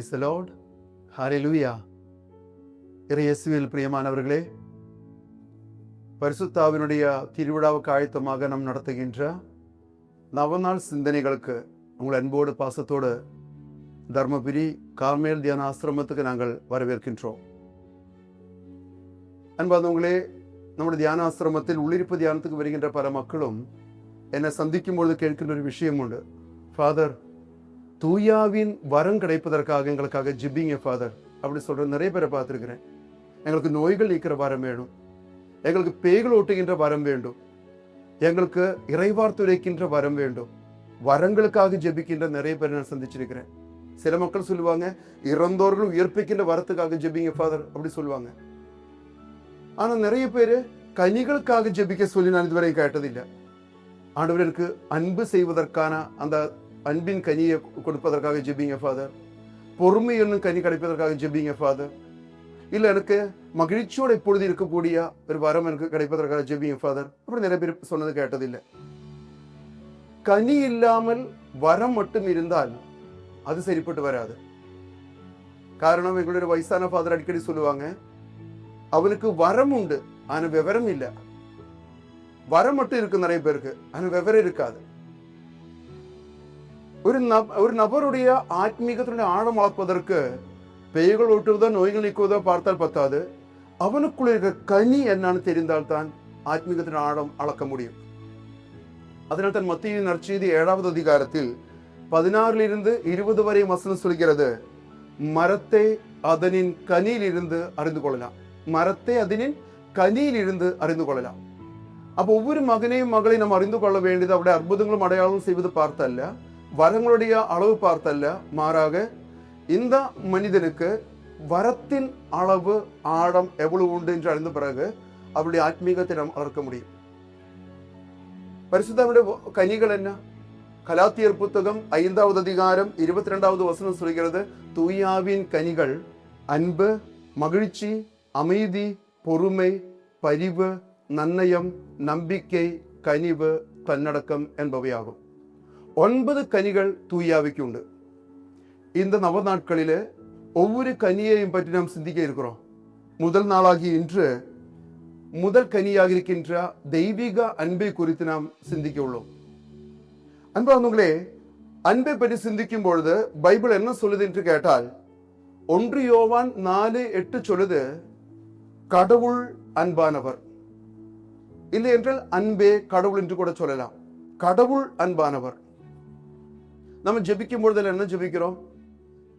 Praise the Lord. Hallelujah. இயேசுவில் பிரியமானவர்களே, பரிசுத்தாவினுடைய திருவிழாவுக்கு ஆயத்தமாக நாம் நடத்துகின்ற நவநாள் சிந்தனைகளுக்கு உங்கள் அன்போடு பாசத்தோடு தர்மபுரி கார்மேல் தியான ஆசிரமத்துக்கு நாங்கள் வரவேற்கின்றோம். அன்பானவர்களே, நம்முடைய தியான ஆசிரமத்தில் உள்ளிருப்பு தியானத்துக்கு வருகின்ற பல மக்களும் என்னை சந்திக்கும் பொழுது கேட்கின்ற ஒரு விஷயம் உண்டு. ஃபாதர், தூயாவின் வரம் கிடைப்பதற்காக எங்களுக்காக ஜிபிங்க ஃபாதர் அப்படி சொல்ற நிறைய பேரை பார்த்துருக்கிறேன். எங்களுக்கு நோய்கள் நீக்கிற வரம் வேணும், எங்களுக்கு பேய்கள் ஓட்டுகின்ற வரம் வேண்டும், எங்களுக்கு இறைவார்த்தை உரைக்கின்ற வரம் வேண்டும். வரங்களுக்காக ஜெபிக்கின்ற நிறைய பேரை நான் சந்திச்சிருக்கிறேன். சில மக்கள் சொல்லுவாங்க, இறந்தோர்கள் உயிர்ப்பிக்கின்ற வரத்துக்காக ஜெபிங்க ஃபாதர் அப்படி சொல்லுவாங்க. ஆனா நிறைய பேரு கனிகளுக்காக ஜெபிக்க சொல்லி நான் இதுவரை கேட்டதில்லை. ஆண்டவருக்கு அன்பு செய்வதற்கான அந்த அன்பின் கனியை கொடுப்பதற்காக ஜெபிங்க ஃபாதர், பொறுமை என்னும் கனி கிடைப்பதற்காக ஜெபிங்க ஃபாதர், இல்லை எனக்கு மகிழ்ச்சியோட இப்பொழுது இருக்கக்கூடிய ஒரு வரம் எனக்கு கிடைப்பதற்காக ஜெபிங்க ஃபாதர் அப்படி நிறைய பேர் சொன்னது கேட்டதில்லை. கனி இல்லாமல் வரம் மட்டும் இருந்தால் அது சரிப்பட்டு வராது. காரணம், எங்களுடைய வயசான ஃபாதர் அடிக்கடி சொல்லுவாங்க, அவனுக்கு வரம் உண்டு ஆனா விவரம் இல்லை. வரம் மட்டும் இருக்கு நிறைய பேருக்கு, ஆனா விவரம் இருக்காது. ஒரு நபருடைய ஆத்மீகத்தினுடைய ஆழம் வளர்ப்பதற்கு பேய்கள் ஓட்டுவதோ நோய்கள் நீக்குவதோ பார்த்தால் பத்தாது, அவனுக்குள்ள இருக்க கனி என்னன்னு தெரிந்தால்தான் ஆத்மீகத்தின் ஆழம் அளக்க முடியும். அதனால் தான் மத்திய நற்செய்தி 7வது அதிகாரத்தில் 16 to 20 வரை வசனம் சொல்கிறது, மரத்தை அதனின் கனியில் இருந்து அறிந்து கொள்ளலாம். மரத்தை அதனின் கனியில் இருந்து அறிந்து கொள்ளலாம். அப்போ ஒவ்வொரு மகனையும் மகளையும் நாம் அறிந்து கொள்ள வேண்டியது அவருடைய அற்புதங்களும் அடையாளம் செய்வது பார்த்தல்ல, வரங்களுடைய அளவு பார்த்தல்ல, மாறாக இந்த மனிதனுக்கு வரத்தின் அளவு ஆழம் எவ்வளவு உண்டு என்று அறிந்த பிறகு அவருடைய ஆத்மீகத்தை நாம் வளர்க்க முடியும். பரிசுத்தமுடைய கனிகள் என்ன? கலாத்தியர் புத்தகம் 5வது அதிகாரம் 22வது வசனம் சொல்கிறது, தூயாவின் கனிகள் அன்பு, மகிழ்ச்சி, அமைதி, பொறுமை, பரிவு, நன்னயம், நம்பிக்கை, கனிவு, தன்னடக்கம் என்பவையாகும். 9 கனிகள் தூயாவிக்கு உண்டு. இந்த நவ நாட்களிலே ஒவ்வொரு கனியையும் பற்றி நாம் சிந்திக்க இருக்கிறோம். முதல் நாளாகி இன்று முதல் கனியாக இருக்கின்ற தெய்வீக அன்பை குறித்து நாம் சிந்திக்க உள்ளோம். அன்பானவர்களே, அன்பை பற்றி சிந்திக்கும் பொழுது பைபிள் என்ன சொல்லுது என்று கேட்டால், 1 யோவான் 4:8 சொல்லுது, கடவுள் அன்பானவர். இல்லை என்றால் அன்பே கடவுள் என்று கூட சொல்லலாம். கடவுள் அன்பானவர். நம்ம ஜெபிக்கும் பொழுது என்ன ஜெபிக்கிறோம்?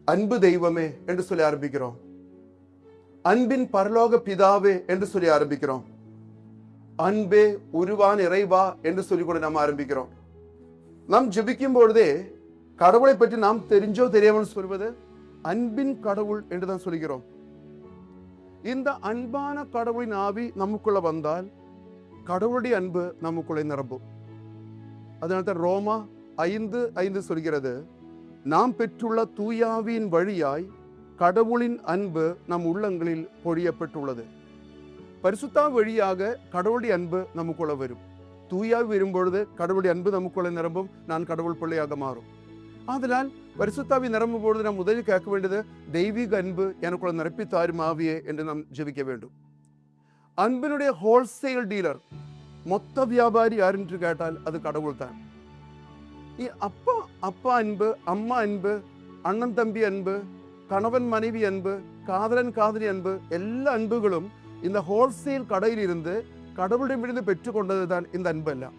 அன்பு தெய்வமே என்று சொல்லி ஆரம்பிக்கிறோம். அன்பின் பரலோக பிதாவே என்று சொல்லி ஆரம்பிக்கிறோம். அன்பே உருவான இறைவா என்று சொல்லி கூட நாம் ஆரம்பிக்கிறோம். நாம் ஜெபிக்கும் பொழுதே கடவுளை பற்றி நாம் தெரிஞ்சோ தெரியாமல் சொல்வது அன்பின் கடவுள் என்றுதான் சொல்கிறோம். இந்த அன்பான கடவுளின் ஆவி நமக்குள்ள வந்தால் கடவுளுடைய அன்பு நமக்குள்ளே நிரம்பும். அதனால்தான் ரோமா 5:5 சொல்கிறது, நாம் பெற்றுள்ள தூயாவின் வழியாய் கடவுளின் அன்பு நம் உள்ளங்களில் பொழியப்பட்டுள்ளது. பரிசுத்தாவி வழியாக கடவுளுடைய அன்பு நமக்குள்ள வரும். தூயாவி வரும்பொழுது கடவுளுடைய அன்பு நமக்குள்ள நிரம்பும், நான் கடவுள் பிள்ளையாக மாறும். ஆதலால் பரிசுத்தாவி நிரம்பும் பொழுது நாம் முதலில் கேட்க வேண்டியது, தெய்வீக அன்பு எனக்குள்ள நிரப்பி தாரும் ஆவியே என்று நாம் ஜெபிக்க வேண்டும். அன்பினுடைய ஹோல்சேல் டீலர், மொத்த வியாபாரி யார் என்று கேட்டால் அது கடவுள் தான். அப்பா அப்பா அன்பு, அம்மா அன்பு, அண்ணன் தம்பி அன்பு, கணவன் மனைவி அன்பு, காதலன் காதலி அன்பு, எல்லா அன்புகளும் இந்த ஹோல்சேல் கடையில் இருந்து கடவுளிடமிருந்து பெற்றுக்கொண்டது தான் இந்த அன்பு எல்லாம்.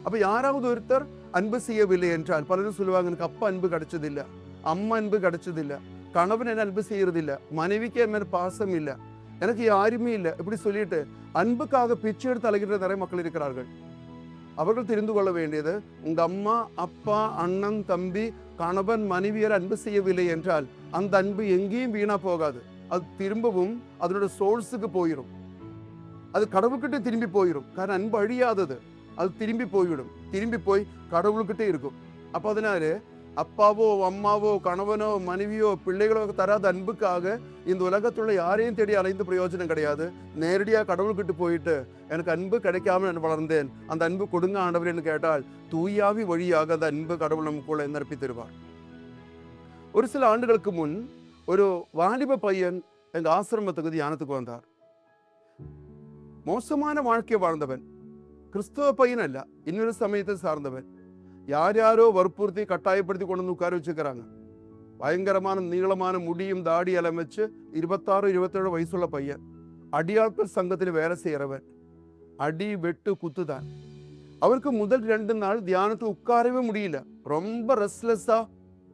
அப்ப யாராவது ஒருத்தர் அன்பு செய்யவில்லை என்றால், பலரும் சொல்லுவாங்க, எனக்கு அப்பா அன்பு கிடைச்சதில்லை, அம்மா அன்பு கிடைச்சதில்லை, கணவன் என்ன அன்பு செய்யறதில்லை, மனைவிக்கு என் மேல பாசம் இல்லை, எனக்கு யாருமே இல்லை, இப்படி சொல்லிட்டு அன்புக்காக பிச்சை எடுத்து அழைக்கிற நிறைய மக்கள் இருக்கிறார்கள். அவர்கள் தெரிந்து கொள்ள வேண்டியது, உங்க அம்மா அப்பா அண்ணன் தம்பி கணவன் மனைவியர் அன்பு செய்யவில்லை என்றால் அந்த அன்பு எங்கேயும் வீணா போகாது. அது திரும்பவும் அதனோட சோர்ஸுக்கு போயிடும், அது கடவுள்கிட்ட திரும்பி போயிடும். காரணம் அன்பு அழியாதது, அது திரும்பி போய்விடும், திரும்பி போய் கடவுள்கிட்ட இருக்கும். அப்போ அதனால அப்பாவோ அம்மாவோ கணவனோ மனைவியோ பிள்ளைகளோ தராத அன்புக்காக இந்த உலகத்துள்ள யாரையும் தேடி அலைந்து பிரயோஜனம் கிடையாது. நேரடியாக கடவுள்கிட்ட போயிட்டு, எனக்கு அன்பு கிடைக்காம நான் வளர்ந்தேன், அந்த அன்பு கொடுங்க ஆண்டவர் என்று கேட்டால் தூயாவி வழியாக அந்த அன்பு கடவுள் நமக்குள்ள நிரப்பி தருவார். ஒரு சில ஆண்டுகளுக்கு முன் ஒரு வாலிப பையன் எங்க ஆசிரமத்துக்கு தியானத்துக்கு வந்தார். மோசமான வாழ்க்கை வாழ்ந்தவன், கிறிஸ்தவ பையன் அல்ல, இன்னொரு சமயத்தை சார்ந்தவன். யார் யாரோ வற்புறுத்தி கட்டாயப்படுத்தி கொண்டு வந்து உட்கார வச்சுக்கிறாங்க. பயங்கரமான நீளமான முடியும் தாடி எல்லாம் வச்சு 26, 27 வயசுள்ள பையன். அடியாட்கள் சங்கத்தில் வேலை செய்யறவன். அடி வெட்டு குத்துதான். அவருக்கு முதல் 2 நாள் தியானத்துக்கு உட்காரவே முடியல. ரொம்ப ரெஸ்ட்லெஸ்ஸா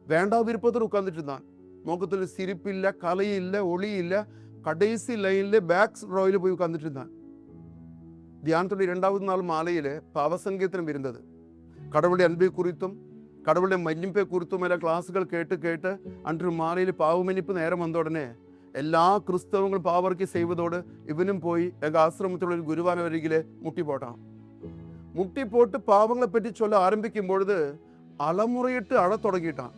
வேண்டா விருப்பத்தில் உட்கார்ந்துட்டு இருந்தான். முகத்துல சிரிப்பு இல்லை, கலை இல்லை, ஒளி இல்லை. கடைசி லைன்ல பேக் ரோயில போய் உட்கார்ந்துட்டு இருந்தான். தியானத்துடைய 2வது நாள் மாலையில பாவசங்கீதம் இருந்தது. கடவுளுடைய அன்பை குறித்தும் கடவுளுடைய மன்னிப்பை குறித்தும் எல்லாம் கிளாஸுகள் கேட்டு கேட்டு அன்று மாலையில் பாவமன்னிப்பு நேரம் வந்த உடனே எல்லா கிறிஸ்தவங்களும் பாவறிக்கை செய்வதோடு இவனும் போய் எங்க ஆசிரமத்தில் ஒரு குருவான அருகிலே முட்டி போட்டான். முட்டி போட்டு பாவங்களை பற்றி சொல்ல ஆரம்பிக்கும் பொழுது அலமுறையிட்டு அழ தொடங்கிட்டான்.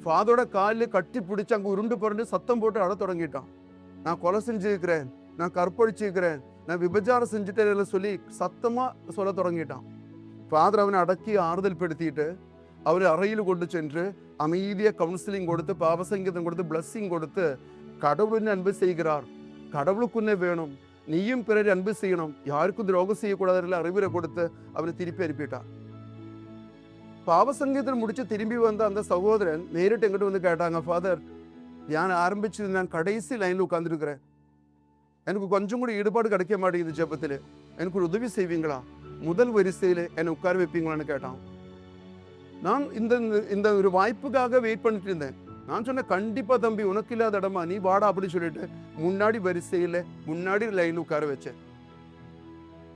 ஃபாதரோட காலில் கட்டி பிடிச்சு அங்கே உருண்டு புரண்டு சத்தம் போட்டு அழ தொடங்கிட்டான். நான் கொலை செஞ்சிருக்கிறேன், நான் கற்பழிச்சிருக்கிறேன், நான் விபச்சாரம் செஞ்சுட்டேன் சொல்லி சத்தமா சொல்ல தொடங்கிட்டான். ஃபாதர் அவனை அடக்கி ஆறுதல் படுத்திட்டு அவரை அறையில் கொண்டு சென்று அமைதிய கவுன்சிலிங் கொடுத்து பாவசங்கீதம் கொடுத்து பிளஸ்ஸிங் கொடுத்து கடவுளின் அன்பு செய்கிறார், கடவுளுக்குன்னே வேணும், நீயும் பிறரை அன்பு செய்யணும், யாருக்கும் துரோகம் செய்யக்கூடாது அறிவுரை கொடுத்து அவனை திருப்பி அனுப்பிட்டான். பாவசங்கீதம் முடிச்சு திரும்பி வந்த அந்த சகோதரன் நேரிட்டு எங்கிட்ட வந்து கேட்டாங்க, ஃபாதர் நான் ஆரம்பிச்சு நான் கடைசி லைன்ல உட்கார்ந்துருக்கிறேன், எனக்கு கொஞ்சம் கூட ஈடுபாடு கிடைக்க மாட்டேங்குது ஜெபத்தில், எனக்கு ஒரு உதவி செய்வீங்களா, முதல் வரிசையில் என்னை உட்கார வைப்பீங்களான்னு கேட்டான். நான் இந்த ஒரு வாய்ப்புக்காக வெயிட் பண்ணிட்டு இருந்தேன். நான் சொன்னேன், கண்டிப்பா தம்பி, உனக்கு இல்லாத இடமா, நீ வாடா அப்படின்னு சொல்லிட்டு முன்னாடி வரிசையில முன்னாடி லைன் உட்கார வச்சேன்.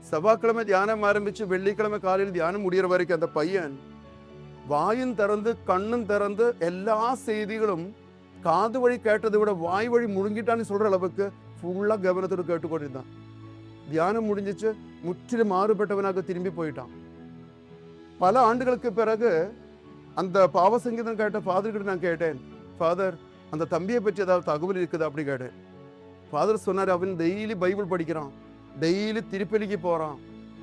செவ்வாய்க்கிழமை தியானம் ஆரம்பிச்சு வெள்ளிக்கிழமை காலையில் தியானம் முடிகிற வரைக்கும் அந்த பையன் வாயும் திறந்து கண்ணும் திறந்து எல்லா செய்திகளும் காது வழி கேட்டதை விட வாய் வழி முழுங்கிட்டான்னு சொல்ற அளவுக்கு ஃபுல்லா கவனத்தோடு கேட்டுக்கொண்டிருந்தான். தியானம் முடிஞ்சிச்சு, முற்றிலும் மாறுபட்டவனாக திரும்பி போயிட்டான். பல ஆண்டுகளுக்கு பிறகு அந்த பாவசங்கீதம் கேட்ட ஃபாதர் கிட்ட நான் கேட்டேன், ஃபாதர் அந்த தம்பியை பற்றி ஏதாவது தகவல் இருக்குது அப்படி கேட்டேன். ஃபாதர் சொன்னார், அவன் டெய்லி பைபிள் படிக்கிறான், டெய்லி திருப்பலிக்கு போறான்,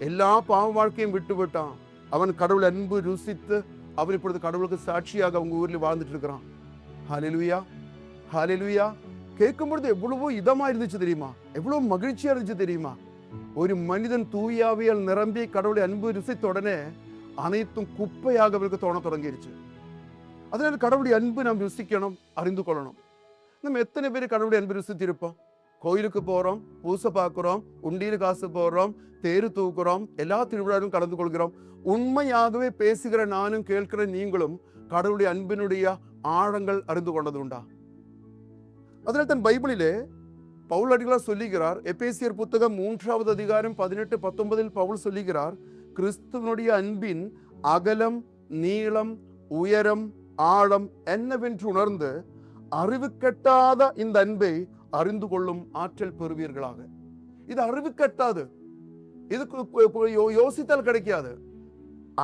எல்லா பாவ வாழ்க்கையும் விட்டு விட்டான், அவன் கடவுள் அன்பு ருசித்து அவன் இப்பொழுது கடவுளுக்கு சாட்சியாக அவங்க ஊரில் வாழ்ந்துட்டு இருக்கிறான். ஹல்லேலூயா, ஹல்லேலூயா. கேட்கும் பொழுது எவ்வளவோ இதமா இருந்துச்சு தெரியுமா, எவ்வளவு மகிழ்ச்சியா இருந்துச்சு தெரியுமா. ஒரு மனிதன் தூயாவியால் நிரம்பி கடவுளை அன்பு ருசித்த உடனே அனைத்தும் குப்பையாக அவருக்கு தோண தொடங்கிருச்சு. அதனால கடவுளுடைய அன்பு நாம் ருசிக்கணும், அறிந்து கொள்ளணும். நம்ம எத்தனை பேர் கடவுளுடைய அன்பு ருசித்திருப்போம்? கோயிலுக்கு போறோம், பூசை பார்க்கிறோம், உண்டியில் காசு போடுறோம், தேரு தூக்குறோம், எல்லா திருவிழாவிலும் கலந்து கொள்கிறோம். உண்மையாகவே பேசுகிற நானும் கேட்கிற நீங்களும் கடவுளுடைய அன்பினுடைய ஆழங்கள் அறிந்து கொண்டது உண்டா? அதனால் தன் பைபிளிலே பவுல் அடிகளார் சொல்லுகிறார், எபேசியர் புத்தகம் 3வது அதிகாரம் 18, 19 பவுல் சொல்லுகிறார், கிறிஸ்துவனுடைய அன்பின் அகலம், நீளம், உயரம், ஆழம் என்னவென்று உணர்ந்து அறிவு கட்டாத இந்த அன்பை அறிந்து கொள்ளும் ஆற்றல் பெறுவீர்களாக. இது அறிவு கட்டாது, இதுக்கு யோசித்தால் கிடைக்காது.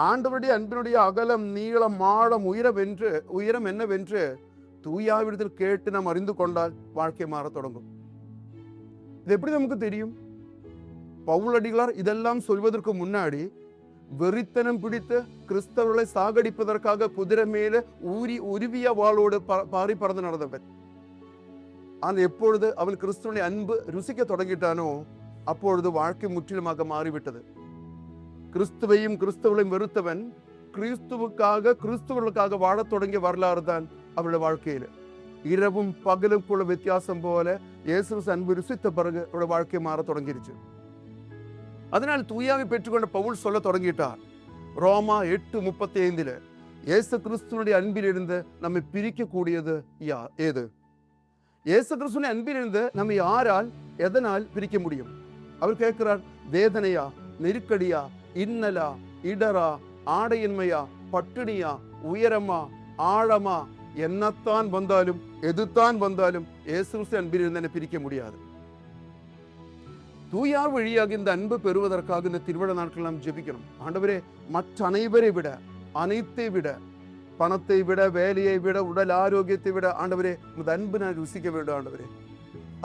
ஆண்டவருடைய அன்பினுடைய அகலம், நீளம், ஆழம், உயரம் என்னவென்று தூயாவிடத்தில் கேட்டு நாம் அறிந்து கொண்டால் வாழ்க்கை மாற தொடங்கும். இது எப்படி நமக்கு தெரியும்? பவுல் அடிகளார் இதெல்லாம் சொல்வதற்கு முன்னாடி வெறித்தனம் பிடித்து கிறிஸ்தவர்களை சாகடிப்பதற்காக குதிரை மேல உருவிய வாளோடு பாரி பறந்து நடந்தவன். ஆனால் எப்பொழுது அவன் கிறிஸ்துவனுடைய அன்பு ருசிக்க தொடங்கிட்டானோ அப்பொழுது வாழ்க்கை முற்றிலுமாக மாறிவிட்டது. கிறிஸ்துவையும் கிறிஸ்தவர்களையும் வெறுத்தவன் கிறிஸ்துவர்களுக்காக வாழத் தொடங்கிய வரலாறு தான் அவருடைய வாழ்க்கையில். இரவும் பகலுக்குள்ள வித்தியாசம் போல இயேசு அன்பு ருசித்த பிறகு அவருடைய வாழ்க்கை மாற தொடங்கிருச்சு. அதனால் தூயாவை பெற்றுக்கொண்ட பவுல் சொல்ல தொடங்கிட்டார், ரோமா 8:35 இயேசு கிறிஸ்துவனுடைய அன்பிலிருந்து நம்மை பிரிக்கக்கூடியது ஏது? இயேசு கிறிஸ்துவனுடைய அன்பிலிருந்து நம்ம யாரால் எதனால் பிரிக்க முடியும்? அவர் கேட்கிறார், வேதனையா, நெருக்கடியா, இன்னலா, இடரா, ஆடையின்மையா, பட்டினியா, உயரமா, ஆழமா, என்னத்தான் வந்தாலும் எதுதான் வந்தாலும் இயேசு கிறிஸ்து அன்பிலிருந்து என்னை பிரிக்க முடியாது. தூயார் வழியாக இந்த அன்பு பெறுவதற்காக இந்த திருவிழா நாட்கள் நாம் ஜெபிக்கணும். ஆண்டவரே, மற்ற அனைவரை விட, அனைத்தை விட, பணத்தை விட, வேலையை விட, உடல் ஆரோக்கியத்தை விட, ஆண்டவரே இந்த அன்பு நான் ருசிக்க வேண்டும் ஆண்டவரே,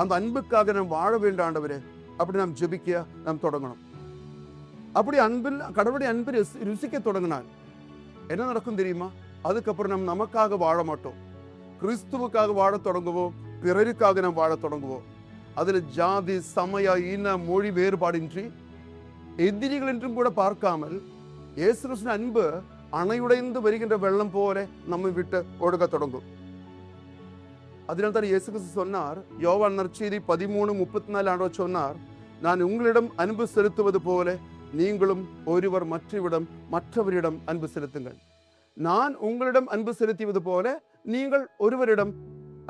அந்த அன்புக்காக நாம் வாழ வேண்டும் ஆண்டவரே. அப்படி நாம் ஜெபிக்க நாம் தொடங்கணும். அப்படி அன்பில் கடவுளுடைய அன்பு ருசிக்க தொடங்கினால் என்ன நடக்கும் தெரியுமா? அதுக்கப்புறம் நாம் நமக்காக வாழ மாட்டோம், கிறிஸ்துவுக்காக வாழத் தொடங்குவோம், பிறருக்காக நாம் வாழத் தொடங்குவோம். அதில் ஜாதி, சமய, இன, மொழி வேறுபாடின்றி எதிரிகள் என்றும் கூட பார்க்காமல் இயேசு கிறிஸ்துவின் அன்பு அணையுடைந்து வருகின்ற வெள்ளம் போல நம்மை விட்டு ஒழுக தொடங்கும். அதனால் தான் இயேசு கிறிஸ்து சொன்னார், யோவான் நற்செய்தி 13:34 ஆண்டவர் சொன்னார், நான் உங்களிடம் அன்பு செலுத்துவது போல நீங்களும் ஒருவர் மற்றவரிடம் அன்பு செலுத்துங்கள். நான் உங்களிடம் அன்பு செலுத்தியது போல நீங்கள் ஒருவரிடம்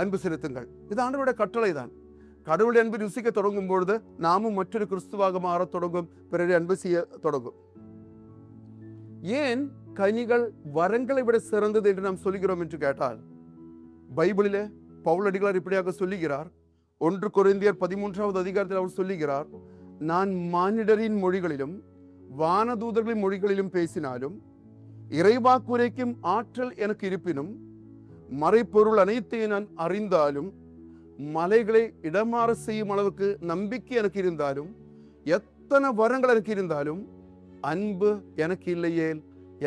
அன்பு செலுத்துங்கள். இது ஆண்டவருடைய கட்டளை தான். கடவுளுடைய அன்பு ருசிக்க தொடங்கும் பொழுது நாமும் மற்றொரு கிறிஸ்துவாக மாறத் தொடங்கும், பிறரை அன்பு செய்ய தொடங்கும். ஏன் கனிகள் வரங்களை விட சிறந்தது என்று நாம் சொல்லுகிறோம் என்று கேட்டால், பைபிளிலே பவுலடிகளார் இப்படியாக சொல்லுகிறார். 1 கொரிந்தியர் 13வது அதிகாரத்தில் அவர் சொல்லுகிறார், நான் மானிடரின் மொழிகளிலும் வானதூதர்களின் மொழிகளிலும் பேசினாலும் இறைவாக்குரைக்கும் ஆற்றல் எனக்கு இருப்பினும் மறைப்பொருள் அனைத்தையும் நான் அறிந்தாலும் மலைகளை இடமாற செய்யும் அளவுக்கு நம்பிக்கை எனக்கு இருந்தாலும் எத்தனை வரங்கள் எனக்கு இருந்தாலும் அன்பு எனக்கு இல்லையே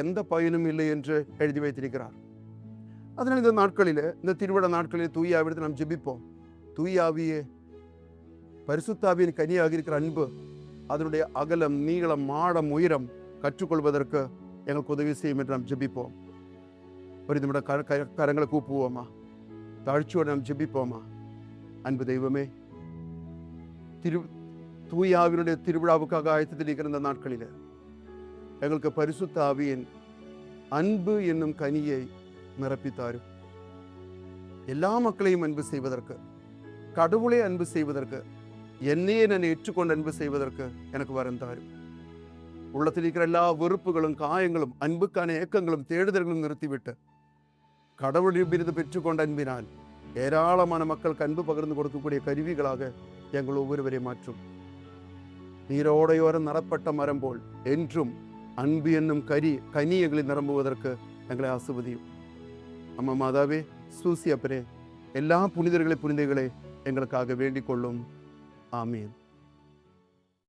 எந்த பயனும் இல்லை என்று எழுதி வைத்திருக்கிறார். அதனால் இந்த நாட்களில், இந்த திருவிழா நாட்களில் தூய ஆவியிடத்தில் நாம் ஜெபிப்போம். தூய ஆவியே, பரிசுத்தாவியின் கனியாக இருக்கிற அன்பு, அதனுடைய அகலம், நீளம், ஆழம், உயரம் கற்றுக்கொள்வதற்கு எங்களுக்கு உதவி செய்யும் என்று நாம் ஜெபிப்போம். ஒரு நம்முடைய கரங்களை கூப்புவோமா? தாழ்ச்சியோடு நாம் ஜெபிப்போமா? அன்பு தெய்வமே, தூய ஆவியினுடைய திருவிழாவுக்காக ஆயத்தத்தில் இருக்கிற இந்த நாட்களில் எங்களுக்கு பரிசுத்த ஆவியின் அன்பு என்னும் கனியை நிரப்பித்தாரும். எல்லா மக்களையும் அன்பு செய்வதற்கு, கடவுளை அன்பு செய்வதற்கு, என்னையே நான் ஏற்றுக்கொண்டு அன்பு செய்வதற்கு எனக்கு வரம் தாரும். உள்ளத்தில் இருக்கிற எல்லா வெறுப்புகளும், காயங்களும், அன்புக்கான ஏக்கங்களும், தேடுதல்களும் நிறுத்திவிட்டு கடவுளிடமிருந்து பெற்றுக்கொண்ட அன்பினால் ஏராளமான மக்களுக்கு அன்பு பகிர்ந்து கொடுக்கக்கூடிய கருவிகளாக எங்கள் ஒவ்வொருவரை மாற்றும். நீரோடையோரம் நடப்பட்ட மரம் போல் என்றும் அன்பு என்னும் கனி எங்களை நிரம்புவதற்கு எங்களை ஆசிர்வதியும். அம்மா மாதாவே, சூசி அப்பரே, எல்லா புனிதர்களை எங்களுக்காக வேண்டிக் கொள்ளும். ஆமீன்.